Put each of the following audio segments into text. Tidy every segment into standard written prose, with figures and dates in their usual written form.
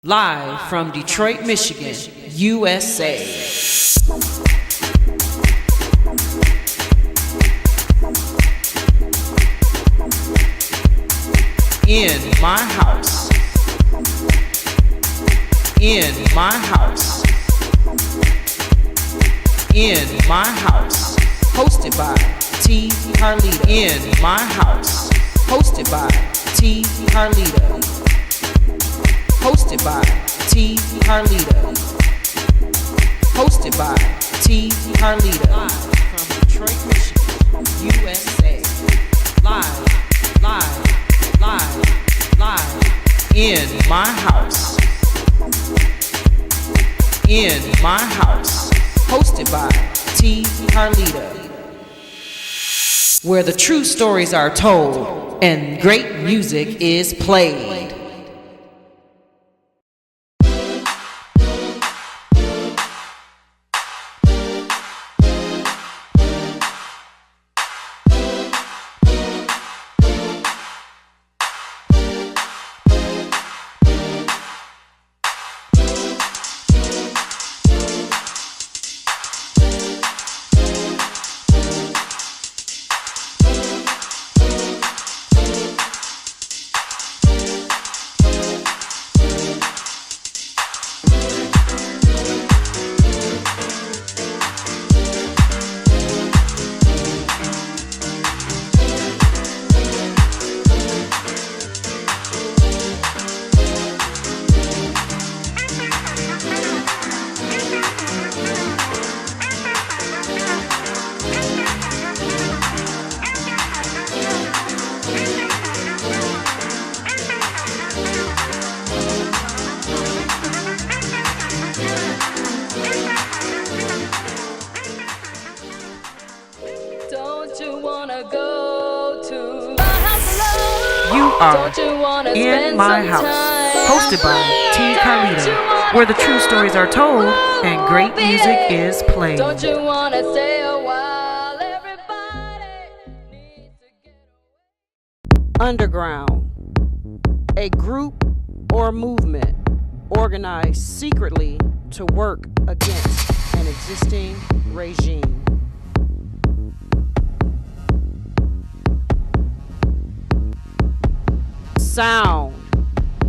Live from Detroit, Michigan, USA. In my house. In my house. In my house. Hosted by T. Carlita. In my house. Hosted by T. Carlita. Hosted by T. Carlita. Hosted by T. Carlita. Live from Detroit, Michigan, USA. Live. In my house. In my house. Hosted by T. Carlita. Where the true stories are told and great music is played. In my house, hosted by T. Carlita, where the true stories are told and great music is played. Don't you wanna stay a while? Everybody needs to get away. Underground, a group or movement organized secretly to work against an existing regime. Sound.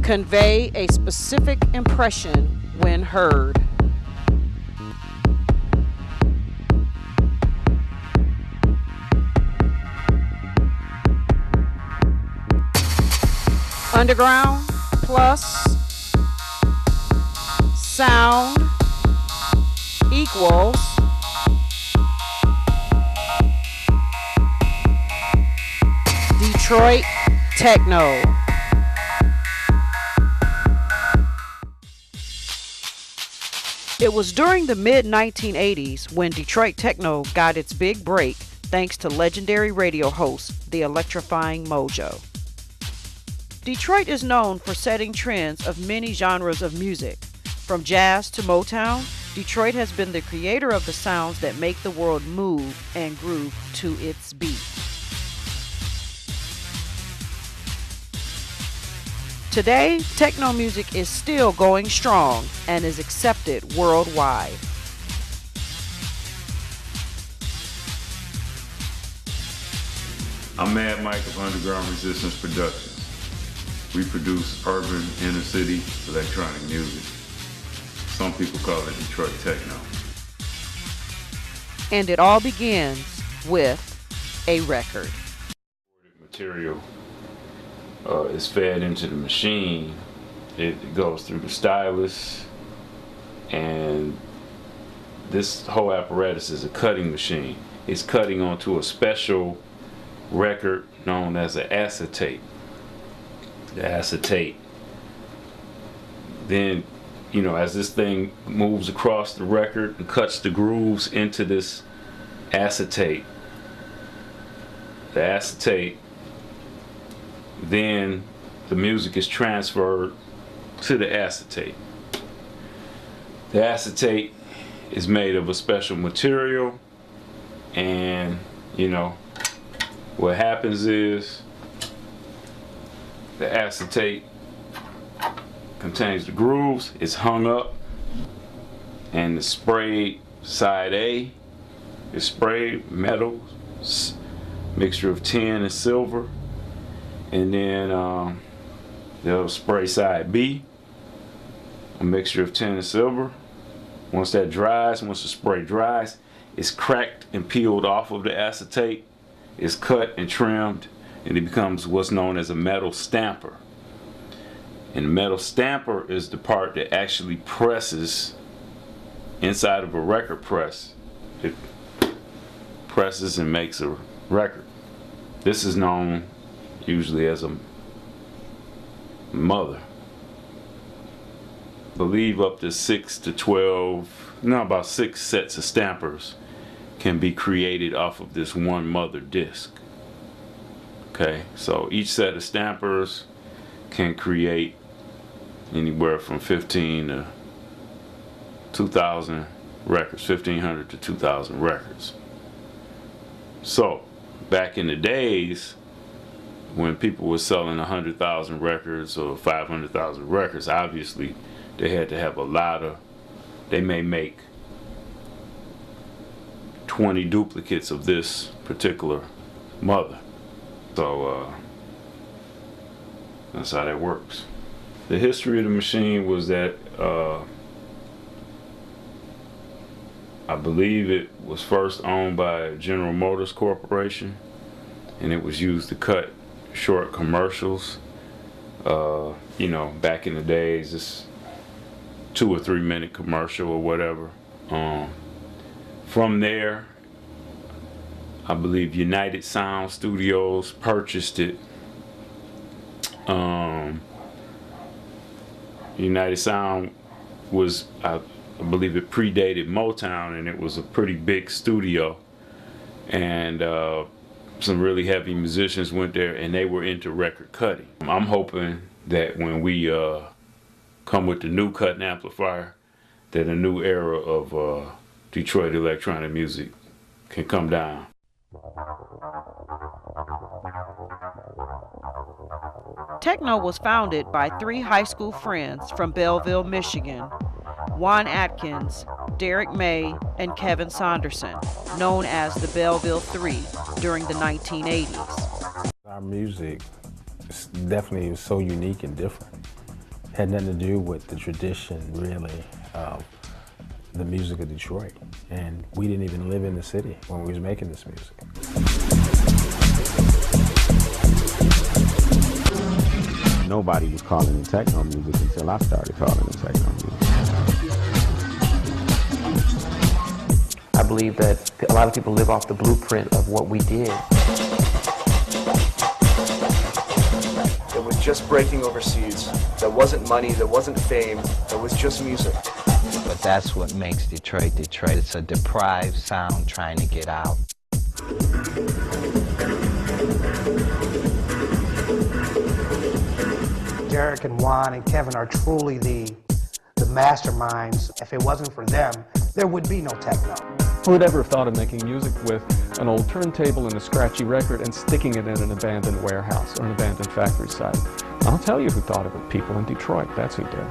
Convey a specific impression when heard. Underground plus sound equals Detroit Techno. It was during the mid-1980s when Detroit Techno got its big break thanks to legendary radio host, the electrifying Mojo. Detroit is known for setting trends of many genres of music. From jazz to Motown, Detroit has been the creator of the sounds that make the world move and groove to its beat. Today, techno music is still going strong and is accepted worldwide. I'm Mad Mike of Underground Resistance Productions. We produce urban, inner city electronic music. Some people call it Detroit Techno. And it all begins with a record. Material is fed into the machine. It goes through the stylus, and this whole apparatus is a cutting machine. It's cutting onto a special record known as an acetate. The acetate then, as this thing moves across the record and cuts the grooves into this acetate, the acetate, then the music is transferred to the acetate. The acetate is made of a special material, and what happens is the acetate contains the grooves is hung up, and the sprayed side A is sprayed metal, mixture of tin and silver, and then they'll spray side B, a mixture of tin and silver. Once that dries, once the spray dries, it's cracked and peeled off of the acetate, it's cut and trimmed, and it becomes what's known as a metal stamper. And the metal stamper is the part that actually presses inside of a record press. It presses and makes a record. This is known usually as a mother. I believe up to 6 to 12, no, about 6 sets of stampers can be created off of this one mother disc. Okay, so each set of stampers can create anywhere from 15 to 2,000 records, 1,500 to 2,000 records. So back in the days when people were selling 100,000 records or 500,000 records, obviously they had to have a lot of, they may make 20 duplicates of this particular mother. So that's how that works. The history of the machine was that I believe it was first owned by General Motors Corporation, and it was used to cut short commercials. You know, back in the days, this 2 or 3 minute commercial or whatever. From there, I believe United Sound Studios purchased it. United Sound was, I believe it predated Motown, and it was a pretty big studio, and some really heavy musicians went there, and they were into record cutting. I'm hoping that when we come with the new cutting amplifier, that a new era of Detroit electronic music can come down. Techno was founded by 3 high school friends from Belleville, Michigan: Juan Atkins, Derek May, and Kevin Saunderson, known as the Belleville Three, during the 1980s. Our music definitely was so unique and different. It had nothing to do with the tradition, really, of the music of Detroit. And we didn't even live in the city when we was making this music. Nobody was calling it techno music until I started calling it techno music. I believe that a lot of people live off the blueprint of what we did. It was just breaking overseas. There wasn't money, there wasn't fame, there was just music. But that's what makes Detroit Detroit. It's a deprived sound trying to get out. Derek and Juan and Kevin are truly the masterminds. If it wasn't for them, there would be no techno. Who would ever have thought of making music with an old turntable and a scratchy record and sticking it in an abandoned warehouse or an abandoned factory site? I'll tell you who thought of it. People in Detroit. That's who did.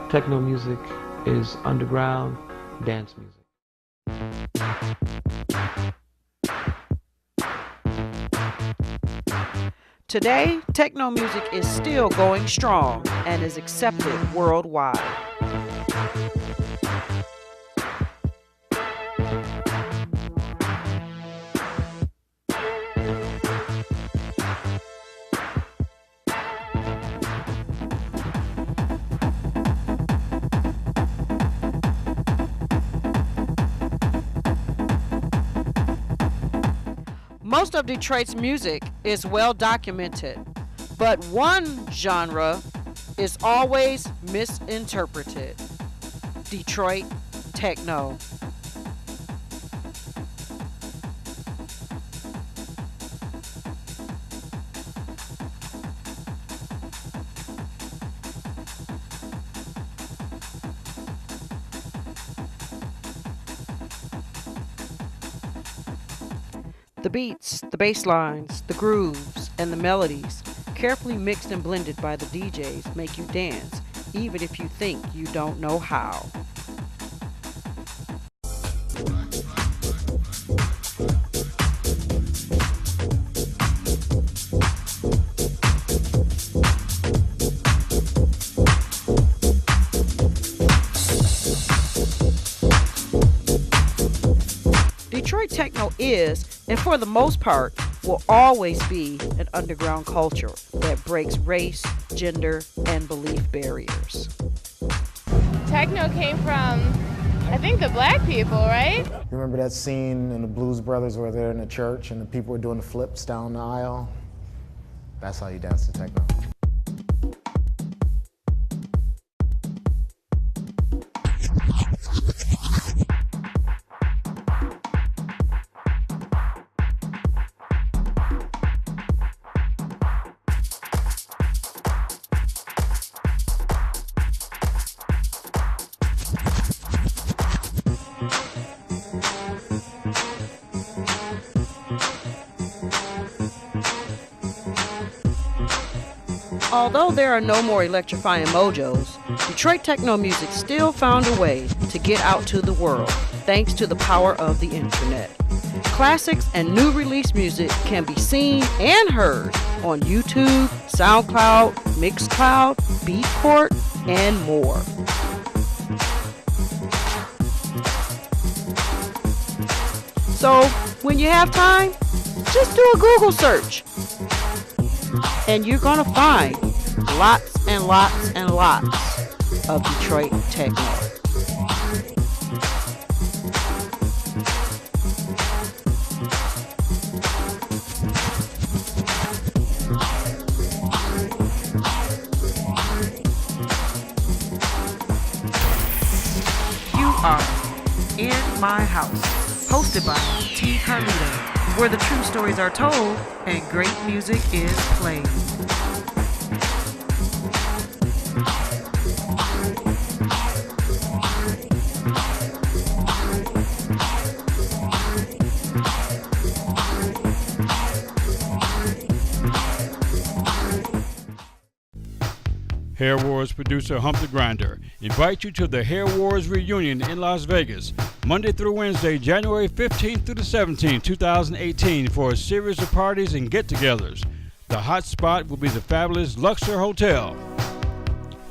Techno music is underground dance music. Today, techno music is still going strong and is accepted worldwide. Most of Detroit's music is well documented, but one genre is always misinterpreted: Detroit techno. The beats, the bass lines, the grooves, and the melodies, carefully mixed and blended by the DJs, make you dance even if you think you don't know how. Detroit techno is, and for the most part, will always be an underground culture that breaks race, gender, and belief barriers. Techno came from, I think, the black people, right? You remember that scene in the Blues Brothers where they're in the church and the people were doing the flips down the aisle? That's how you dance to techno. Although there are no more electrifying mojos, Detroit techno music still found a way to get out to the world thanks to the power of the internet. Classics and new release music can be seen and heard on YouTube, SoundCloud, Mixcloud, Beatport, and more. So, when you have time, just do a Google search. And you're gonna find lots and lots and lots of Detroit techno. You are In My House, hosted by T. Carlita, where the true stories are told and great music is played. Hair Wars producer Hump the Grinder invites you to the Hair Wars reunion in Las Vegas, Monday through Wednesday, January 15th through the 17th, 2018, for a series of parties and get-togethers. The hot spot will be the fabulous Luxor Hotel.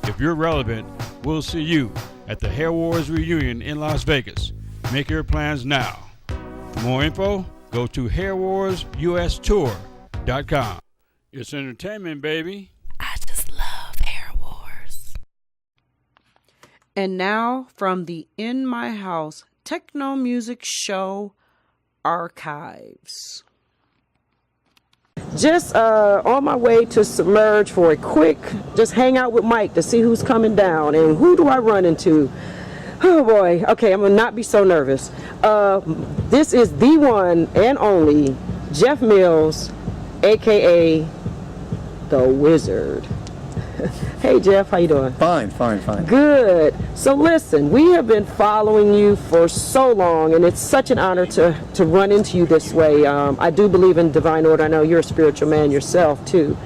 If you're relevant, we'll see you at the Hair Wars reunion in Las Vegas. Make your plans now. For more info, go to hairwarsustour.com. It's entertainment, baby. And now from the In My House Techno Music Show archives. Just on my way to Submerge for a quick, just hang out with Mike to see who's coming down. And who do I run into? Oh boy, okay, I'm gonna not be so nervous. This is the one and only Jeff Mills, aka The Wizard. Hey Jeff, how you doing? Fine. Good. So listen, we have been following you for so long, and it's such an honor to run into you this way. I do believe in divine order. I know you're a spiritual man yourself too.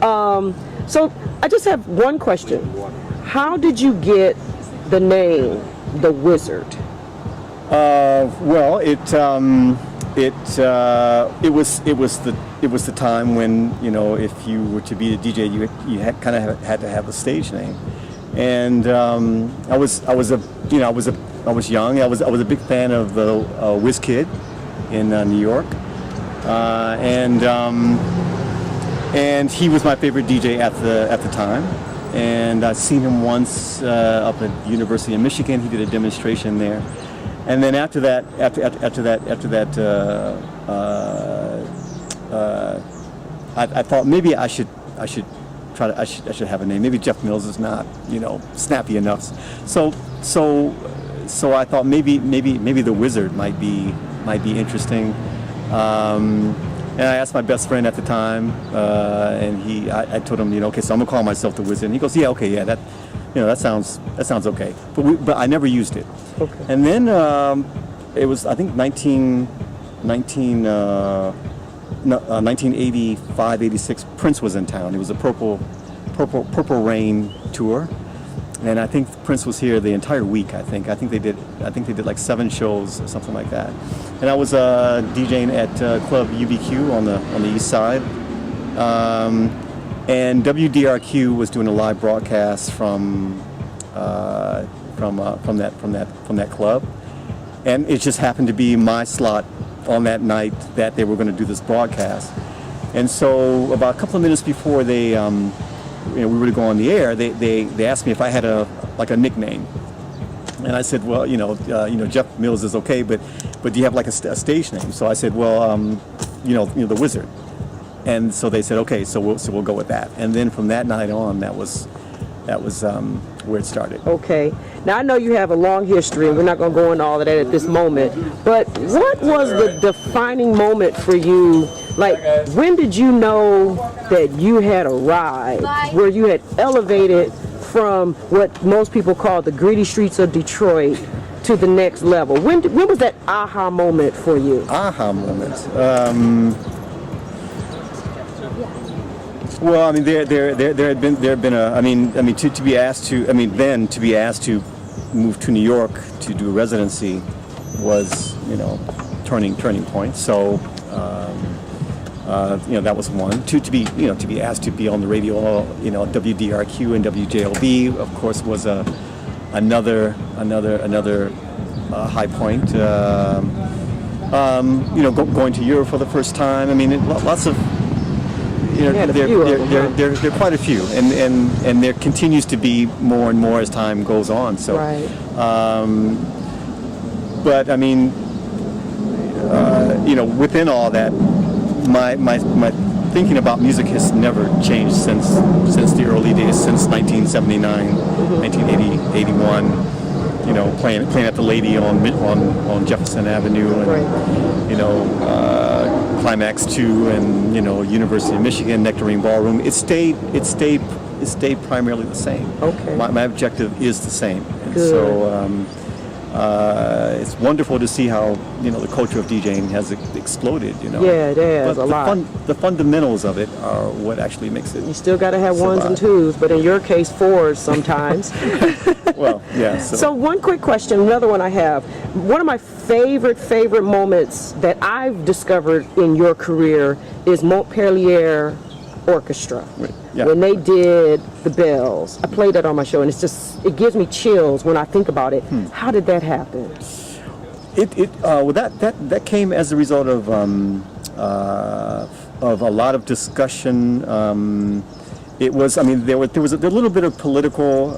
So I just have one question. How did you get the name The Wizard? Well, it was the time when, you know, if you were to be a DJ, you kind of had to have a stage name, and I was young. I was a big fan of the Whiz Kid in New York, and he was my favorite DJ at the time. And I'd seen him once up at the University of Michigan. He did a demonstration there. And then after that, I thought maybe I should have a name. Maybe Jeff Mills is not, you know, snappy enough. So I thought maybe The Wizard might be interesting. And I asked my best friend at the time, and I told him, you know, okay, so I'm gonna call myself The Wizard. And he goes, yeah, okay, yeah, that sounds okay. But I never used it. Okay. And then it was, I think, 1985, 86. Prince was in town. It was a Purple Rain tour, And I think Prince was here the entire week. I think they did like 7 shows or something like that. And I was DJing at Club UBQ on the east side. And WDRQ was doing a live broadcast from that club, and it just happened to be my slot on that night that they were going to do this broadcast. And so about a couple of minutes before we were to go on the air, they asked me if I had a nickname, and I said, well, Jeff Mills is okay, but do you have like a stage name? So I said, well, the Wizard. And so they said, okay, so we'll go with that. And then from that night on, that was where it started. Okay. Now I know you have a long history, and we're not going to go into all of that at this moment. But what was the defining moment for you? Like, when did you know that you had arrived, where you had elevated from what most people call the gritty streets of Detroit to the next level? When was that aha moment for you? Aha moment. Well, I mean, there had been to be asked to move to New York to do a residency was, turning point. So, that was one. To be asked to be on the radio, WDRQ and WJLB, of course, was another high point. Going to Europe for the first time. I mean, lots of. There are quite a few, and there continues to be more and more as time goes on. So, right. But I mean, within all that, my thinking about music has never changed since the early days, since 1979, 1980, 81. Playing at the Lady on Jefferson Avenue, and right. Climax 2, and University of Michigan Nectarine Ballroom. It stayed primarily the same. Okay. My objective is the same, and good. So it's wonderful to see how the culture of DJing has exploded. Yeah, it has a lot. The fundamentals of it are what actually makes it. You still got to have survive. 1s and 2s, but in your case, 4s sometimes. Well, yeah. So one quick question, another one I have. One of my favorite moments that I've discovered in your career is Montpellier Orchestra. Yeah. When they did the bells. I played that on my show, and it gives me chills when I think about it. How did that happen? That came as a result of a lot of discussion. It was, there was a little bit of political,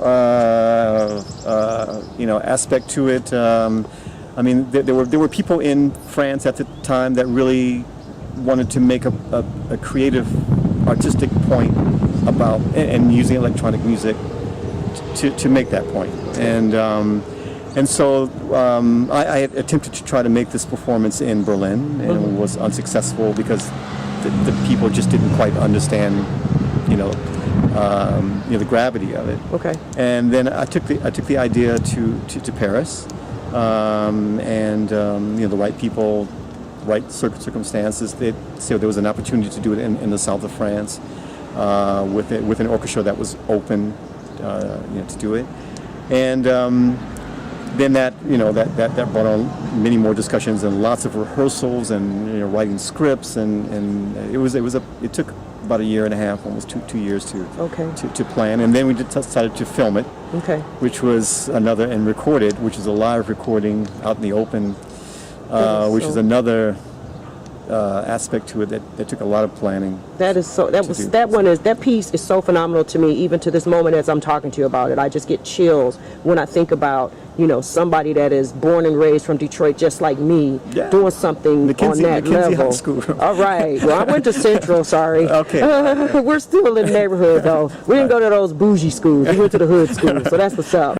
aspect to it. There were people in France at the time that really wanted to make a creative, artistic point about and using electronic music to make that point. And so I attempted to try to make this performance in Berlin, and it was unsuccessful because the people just didn't quite understand. The gravity of it. Okay. And then I took the idea to Paris, the right people, right circumstances. So there was an opportunity to do it in the south of France, with an orchestra that was open, to do it, and then that brought on many more discussions and lots of rehearsals and writing scripts, and it took about a year and a half, almost two years to plan, and then we decided to film it, which was and recorded, which is a live recording out in the open, which is another aspect to it that took a lot of planning. That piece is so phenomenal to me, even to this moment as I'm talking to you about it. I just get chills when I think about somebody that is born and raised from Detroit just like me, doing something on that level. High School. All right. Well, I went to Central, sorry. Okay. We're still in the neighborhood, though. We didn't go to those bougie schools. We went to the hood schools, so that's what's up.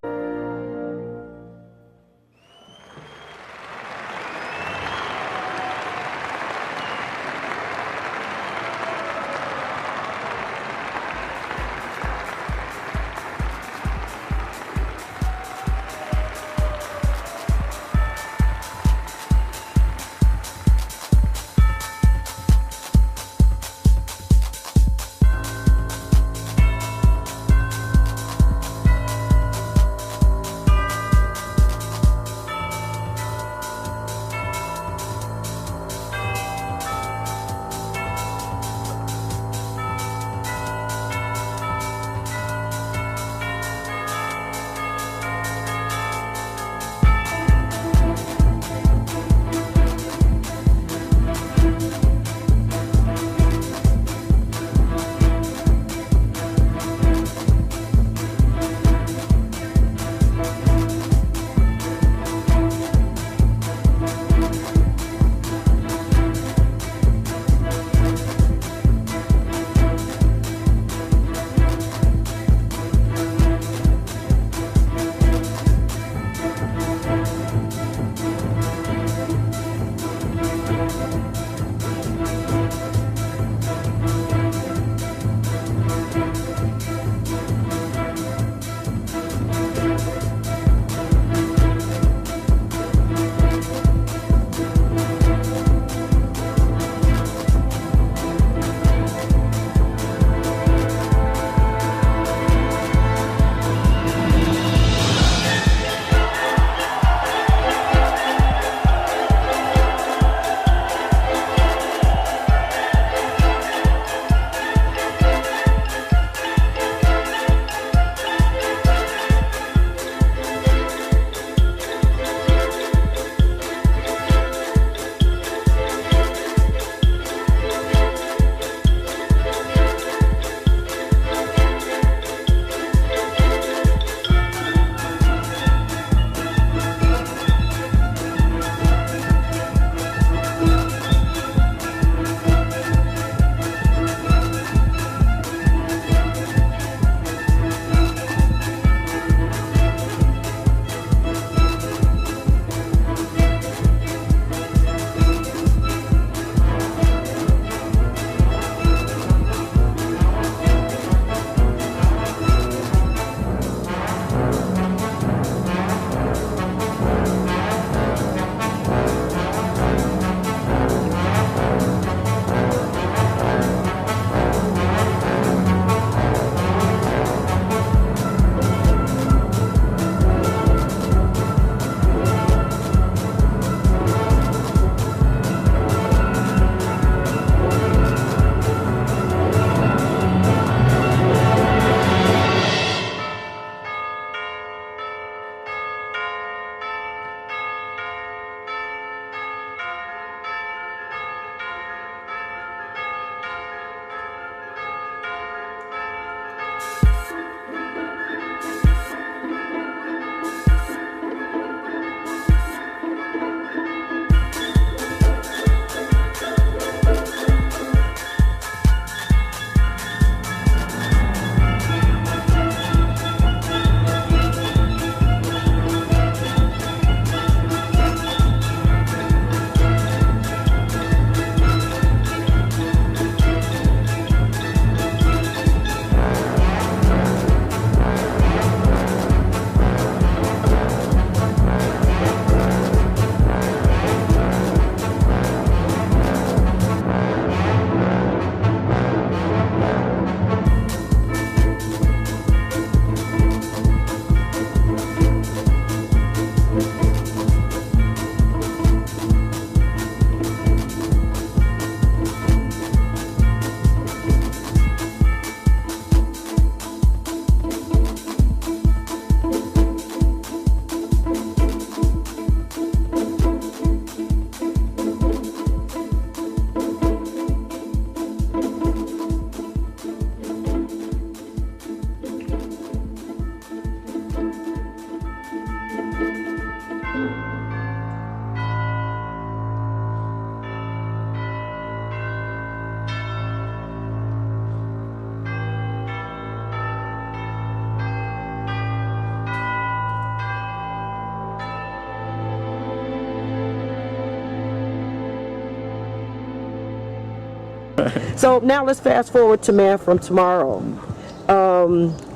So now let's fast forward to Man from Tomorrow.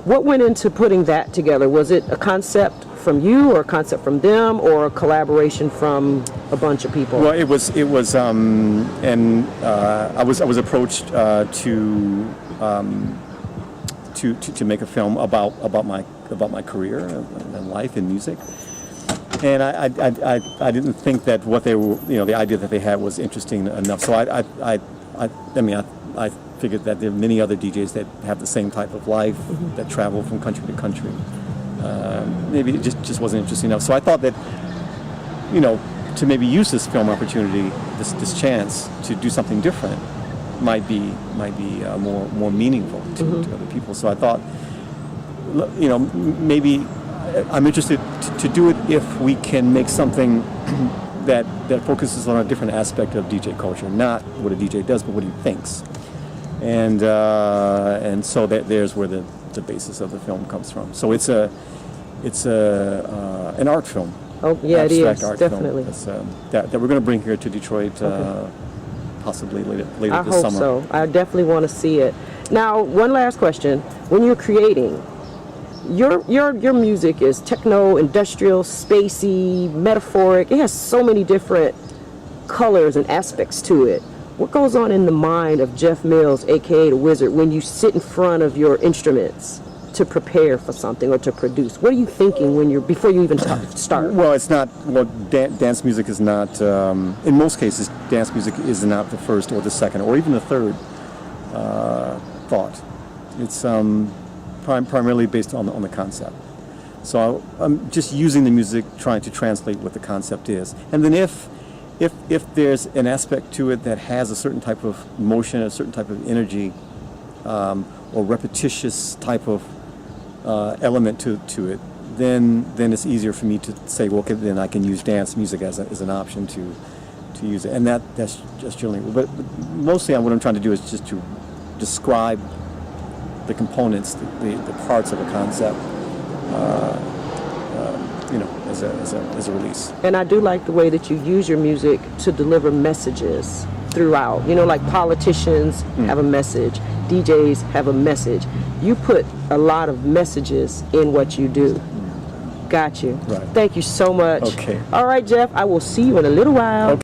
What went into putting that together? Was it a concept from you, or a concept from them, or a collaboration from a bunch of people? Well, it was, and I was approached to make a film about my career and life in music, and I didn't think that what they were, the idea that they had was interesting enough. So I figured that there are many other DJs that have the same type of life, that travel from country to country. Maybe it just wasn't interesting enough. So I thought that, to maybe use this film opportunity, this chance to do something different, might be more meaningful to other people. So I thought, maybe I'm interested to do it if we can make something that focuses on a different aspect of DJ culture, not what a DJ does, but what he thinks. And so there's where the basis of the film comes from. So it's an art film. Oh yeah, it is, art definitely. Film that we're going to bring here to Detroit, possibly later this I hope summer. so. I definitely want to see it. Now, one last question: when you're creating, your music is techno, industrial, spacey, metaphoric. It has so many different colors and aspects to it. What goes on in the mind of Jeff Mills, aka the Wizard, when you sit in front of your instruments to prepare for something or to produce? What are you thinking before you even start? Well, it's not. Well, dance music is not. In most cases, dance music is not the first or the second or even the third thought. It's primarily based on the concept. So I'm just using the music, trying to translate what the concept is, and then if there's an aspect to it that has a certain type of motion, a certain type of energy, or repetitious type of element to it, then it's easier for me to say, well, okay, then I can use dance music as an option to use it, and that's just generally. But mostly, what I'm trying to do is just to describe the components, the parts of a concept. As a release. And I do like the way that you use your music to deliver messages throughout. Like politicians have a message, DJs have a message. You put a lot of messages in what you do. Got you. Right. Thank you so much. Okay. All right, Jeff, I will see you in a little while. Okay.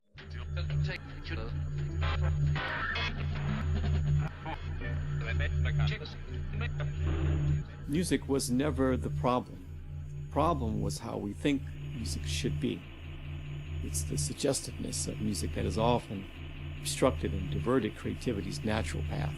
Music was never the problem. The problem was how we think music should be. It's the suggestiveness of music that has often obstructed and diverted creativity's natural path.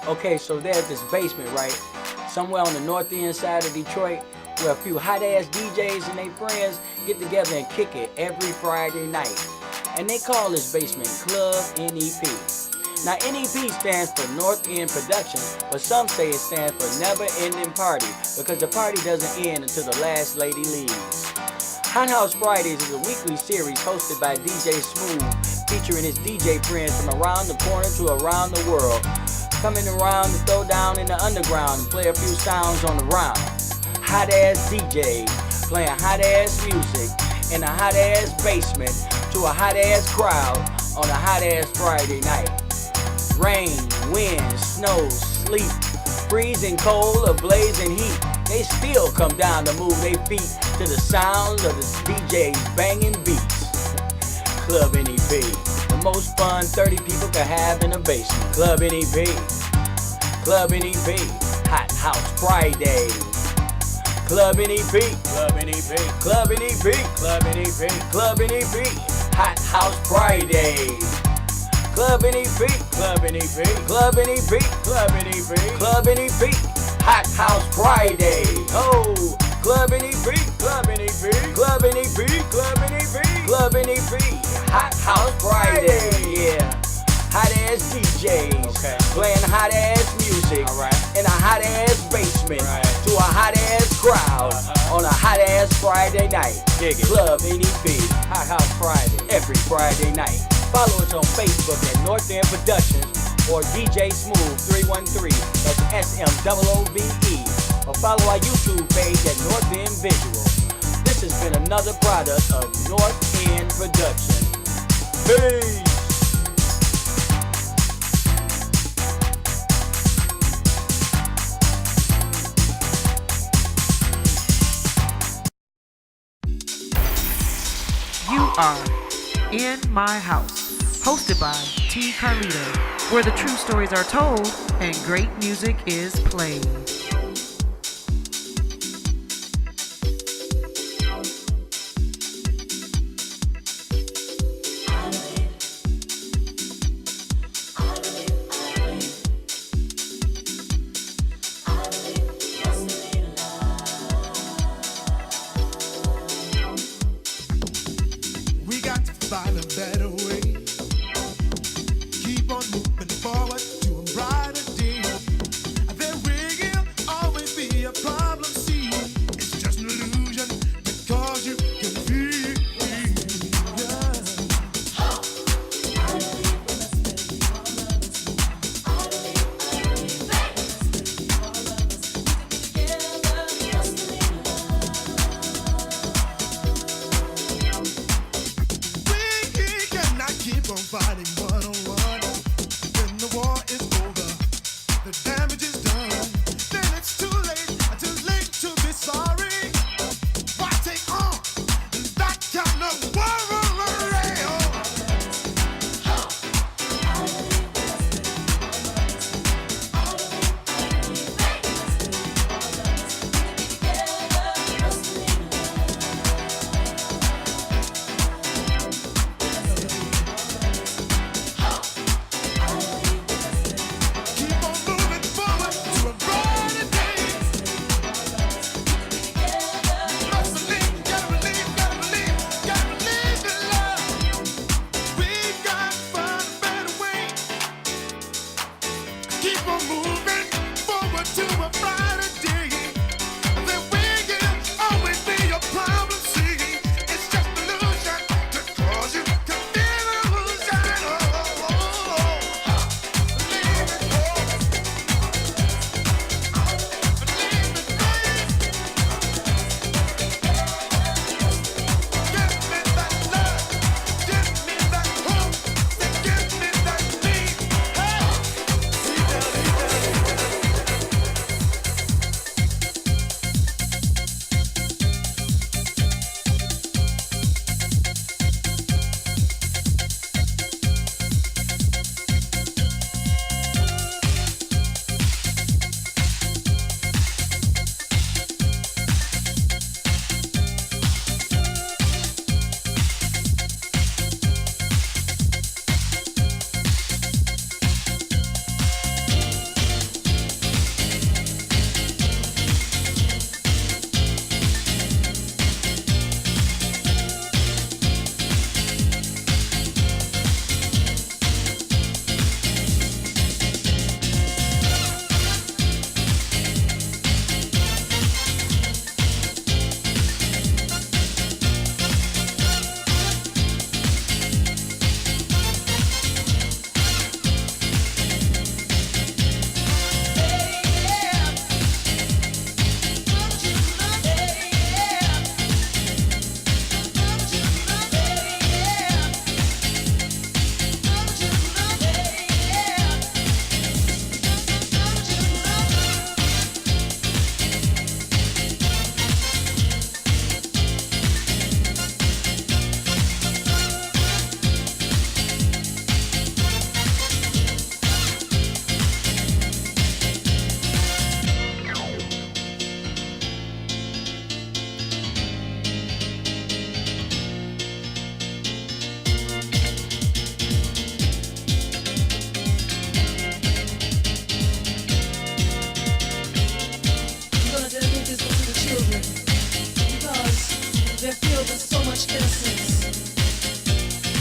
Okay, so there's this basement, right? Somewhere on the north end side of Detroit, where a few hot-ass DJs and their friends get together and kick it every Friday night. And they call this basement Club NEP. Now, NEP stands for North End Productions, but some say it stands for Never Ending Party, because the party doesn't end until the last lady leaves. Hot House Fridays is a weekly series hosted by DJ Smooth, featuring his DJ friends from around the corner to around the world, coming around to throw down in the underground and play a few sounds on the round. Hot-ass DJs playing hot-ass music in a hot-ass basement to a hot-ass crowd on a hot-ass Friday night. Rain, wind, snow, sleet, freezing cold or blazing heat, they still come down to move their feet to the sounds of the DJs banging beats. Club NEP, the most fun 30 people could have in a basement. Club NEP, Club NEP, Hot House Friday. Club NEP, Club NEP, Club NEP, Club NEP, Club NEP, Hot House Friday. Club NEP, Club NEP, Club NEP, Club NEP, Club NEP, Hot House Friday. Oh, Club NEP, Club NEP, Club NEP, Club NEP, Club NEP, Hot House Friday. Yeah. Hot ass DJs, playing hot ass music in a hot ass basement to a hot ass crowd on a hot ass Friday night. Club NEP, Hot House Friday, every Friday night. Follow us on Facebook at North End Productions or DJ Smooth 313, that's SMOOVE, or follow our YouTube page at North End Visual. This has been another product of North End Production. Peace! You are In My House, hosted by T. Carlita, where the true stories are told and great music is played. Find a better way. Keep on moving forward to a brighter day. There will always be a problem. See, it's just an illusion because you can feel it. Keep on fighting one-on-one. When the war is over, the damage is done. Then it's too late to be sorry. Why take on that kind of worry?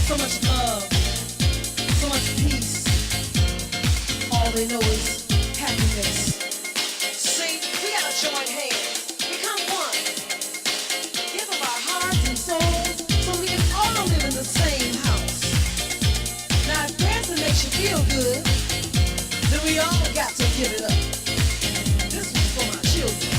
So much love, so much peace. All they know is happiness. See, we gotta join hands, become one. Give up our hearts and souls so we can all live in the same house. Now if dancing makes you feel good, then we all got to give it up. This one's for my children.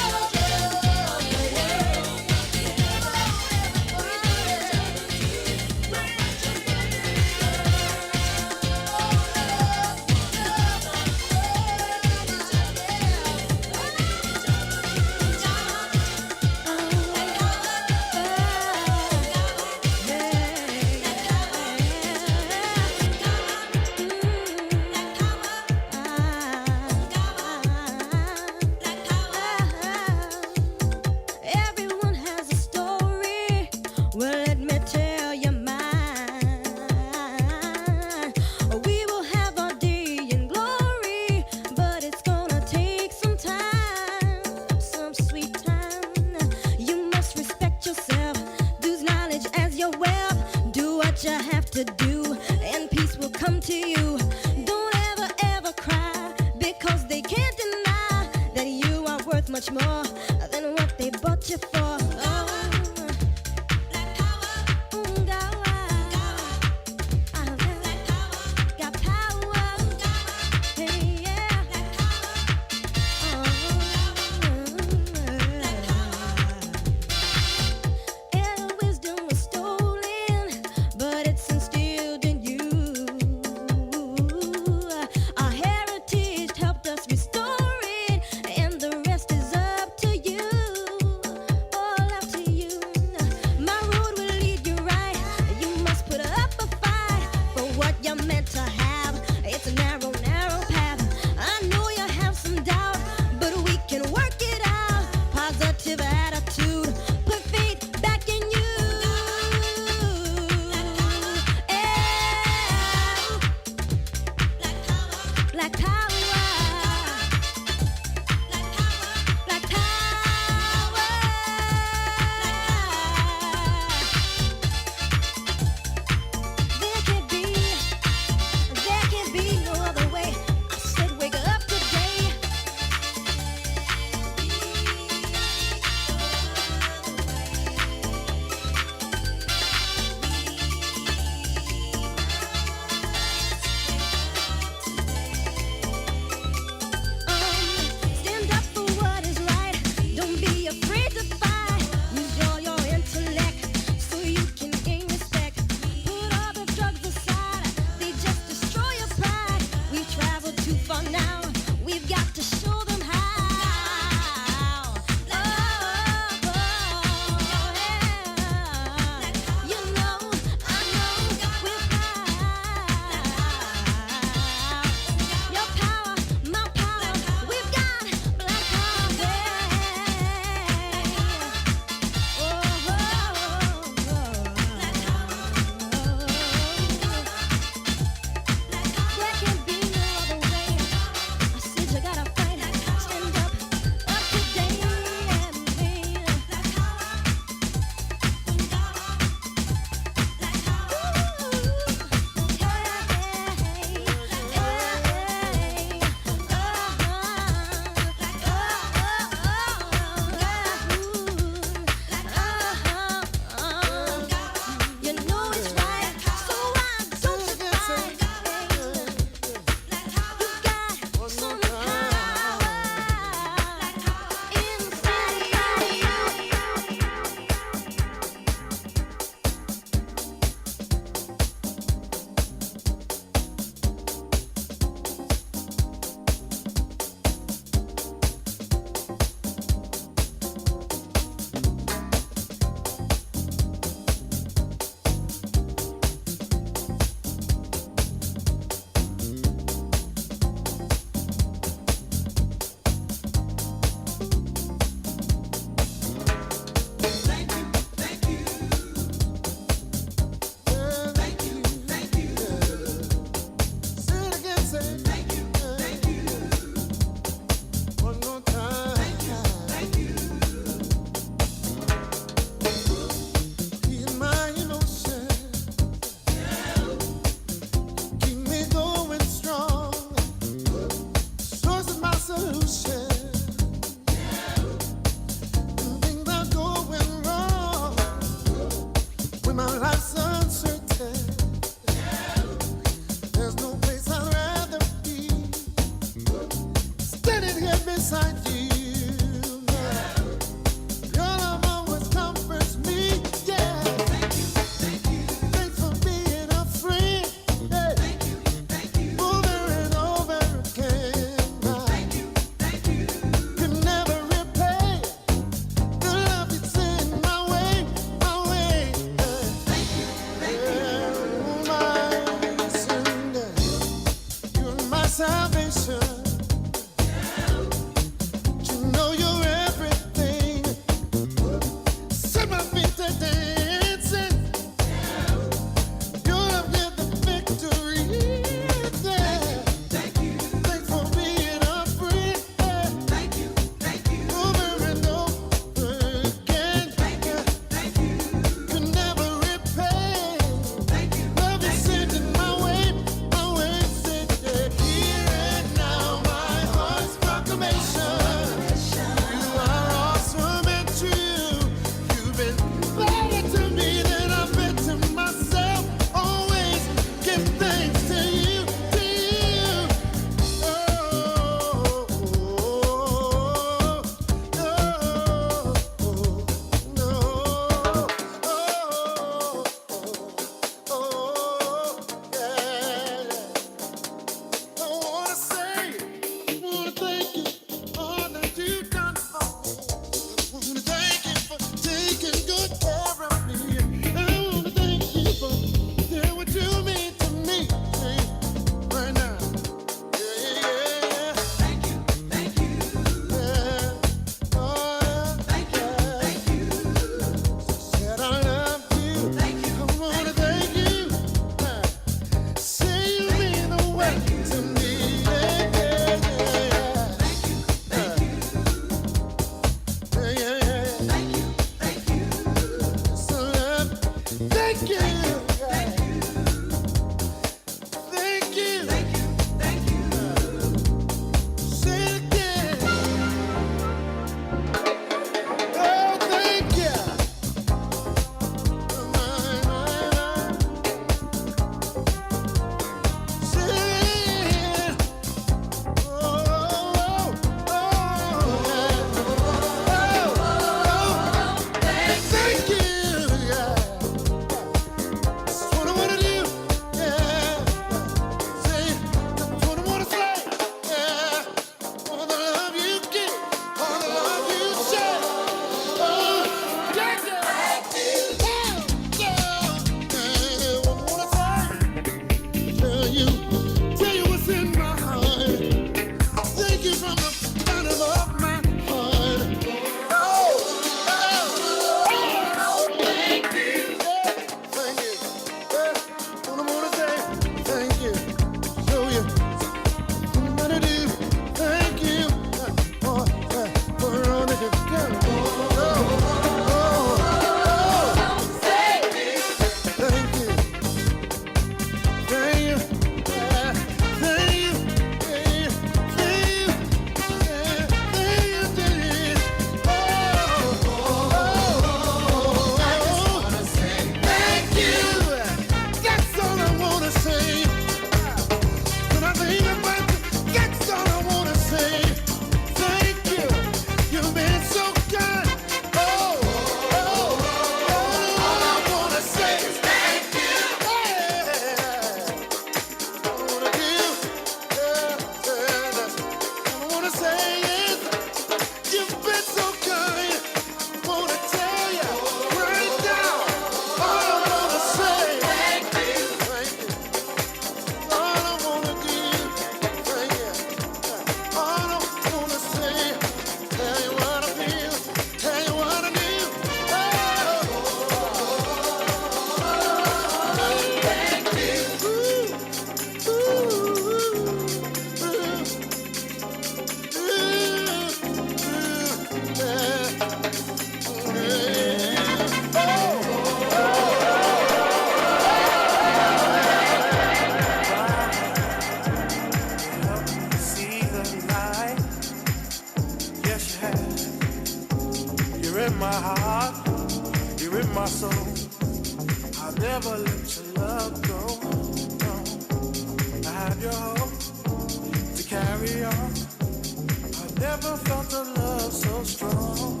never felt a love so strong.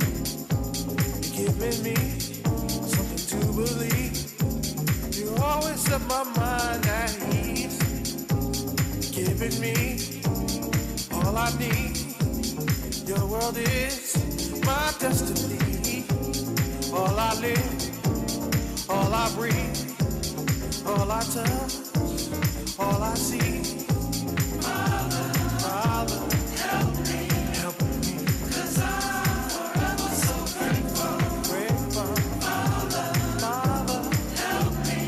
You're giving me something to believe. You always set my mind at ease. Giving me all I need. Your world is my destiny. All I live, all I breathe, all I touch, all I see. Father, Father, help me, 'cause I'm forever so grateful. Grateful. Father, Father, help me,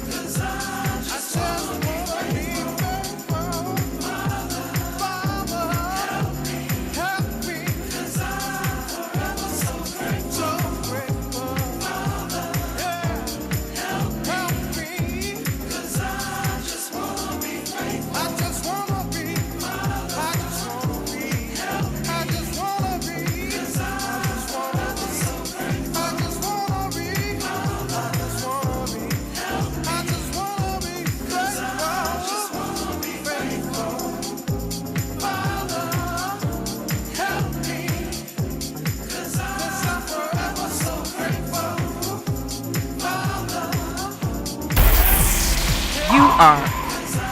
'cause I just wanna be grateful. Father, Father, help me, 'cause I'm forever so grateful. So grateful. Father, yeah, help me, 'cause I just wanna be grateful. I just wanna be, I just wanna be, I just wanna be, 'cause I just wanna be so grateful. I just wanna be, I just wanna be, I just wanna be grateful. I just wanna be grateful. Father, help me, 'cause I'm forever so grateful. Father, You are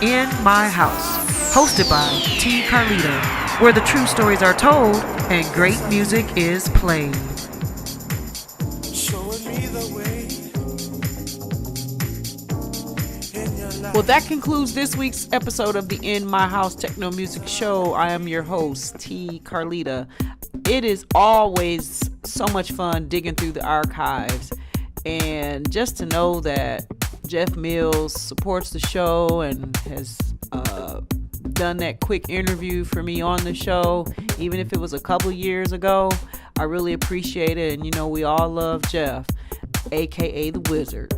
in my house, hosted by T. Carlita, where the true stories are told and great music is played. showing me the way in your life. Well, that concludes this week's episode of the In My House Techno Music Show. I am your host, T. Carlita. It is always so much fun digging through the archives, and just to know that Jeff Mills supports the show and has done that quick interview for me on the show, even if it was a couple years ago, I really appreciate it. And you know, we all love Jeff, aka the Wizard.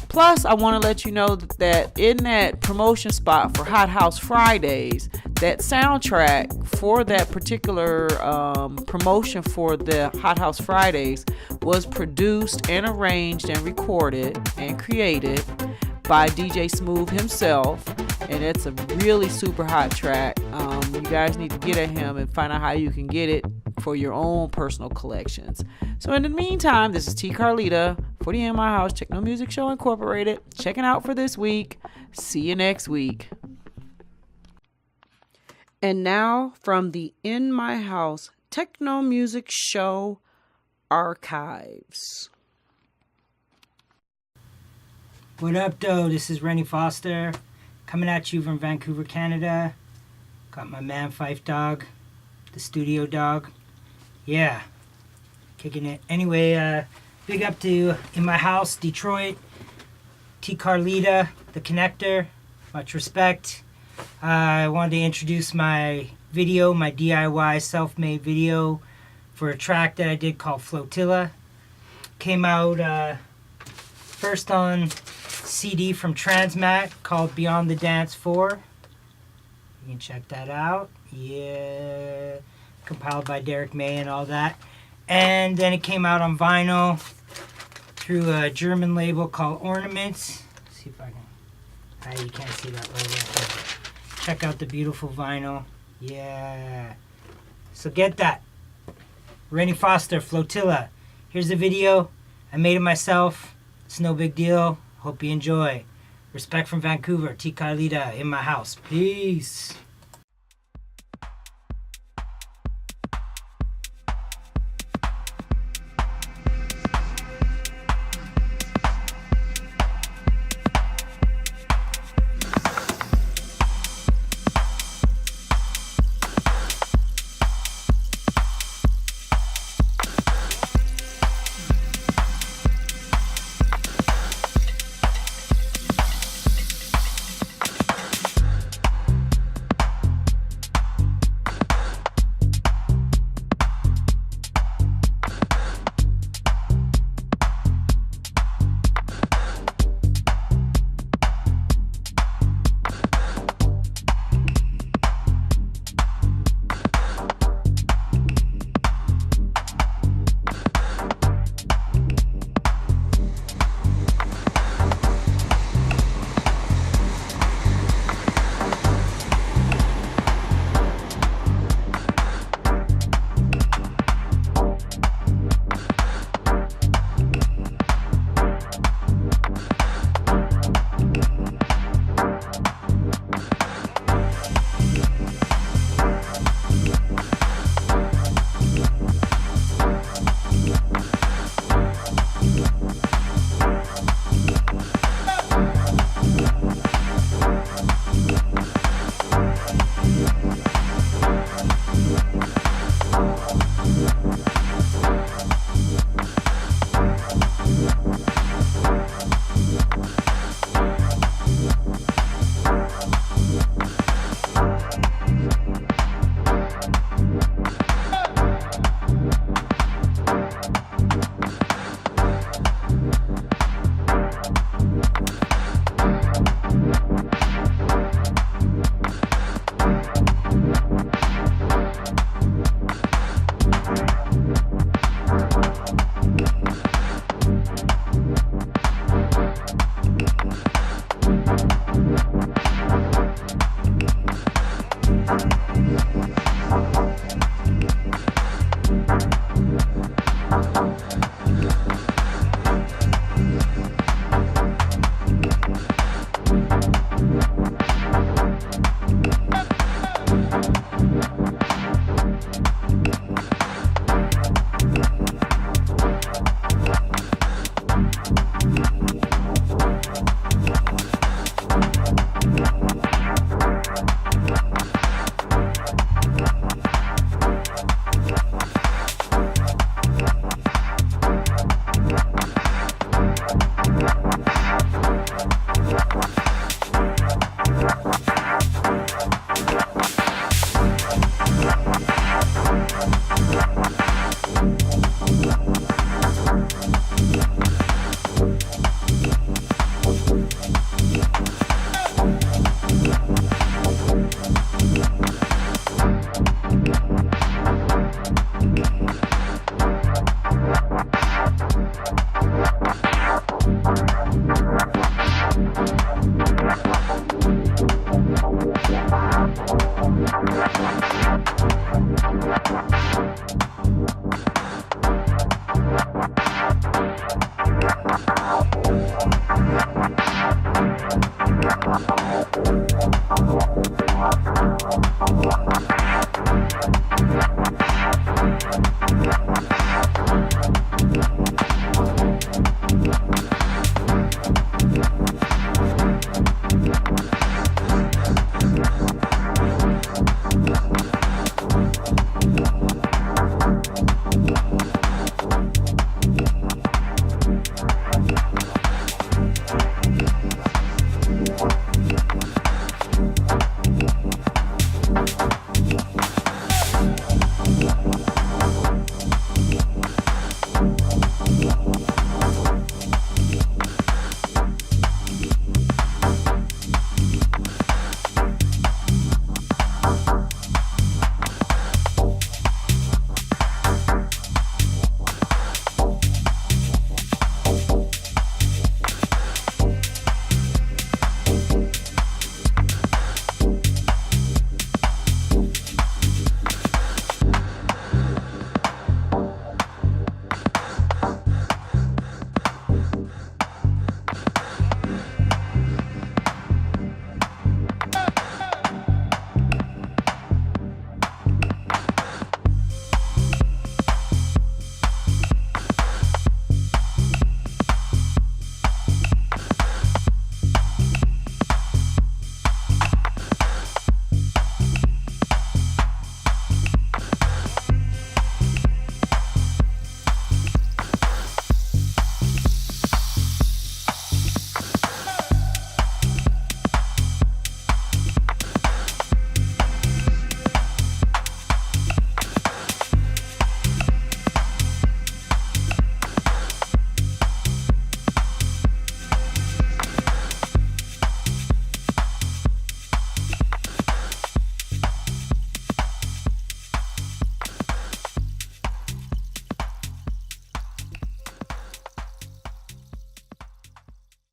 Plus, I want to let you know that in that promotion spot for Hot House Fridays, that soundtrack for that particular promotion for the Hot House Fridays was produced and arranged and recorded and created by DJ Smooth himself, and it's a really super hot track. You guys need to get at him and find out how you can get it for your own personal collections. So in the meantime, this is T. Carlita for the In My House Techno Music Show Incorporated. Checking out for this week. See you next week. And now from the In My House Techno Music Show archives. What up, though? This is Rennie Foster coming at you from Vancouver, Canada. Got my man Fife Dog, the studio dog. Yeah, kicking it. Anyway, big up to In My House, Detroit, T. Carlita, the connector. Much respect. I wanted to introduce my video, my DIY self-made video for a track that I did called Flotilla. Came out first on CD from Transmat called Beyond the Dance 4. You can check that out. Yeah. Compiled by Derek May and all that. And then it came out on vinyl through a German label called Ornaments. Let's see if I can... you can't see that logo. Check out the beautiful vinyl. Yeah. So get that. Rennie Foster, Flotilla. Here's the video. I made it myself. It's no big deal. Hope you enjoy. Respect from Vancouver. T. Carlita, In My House. Peace.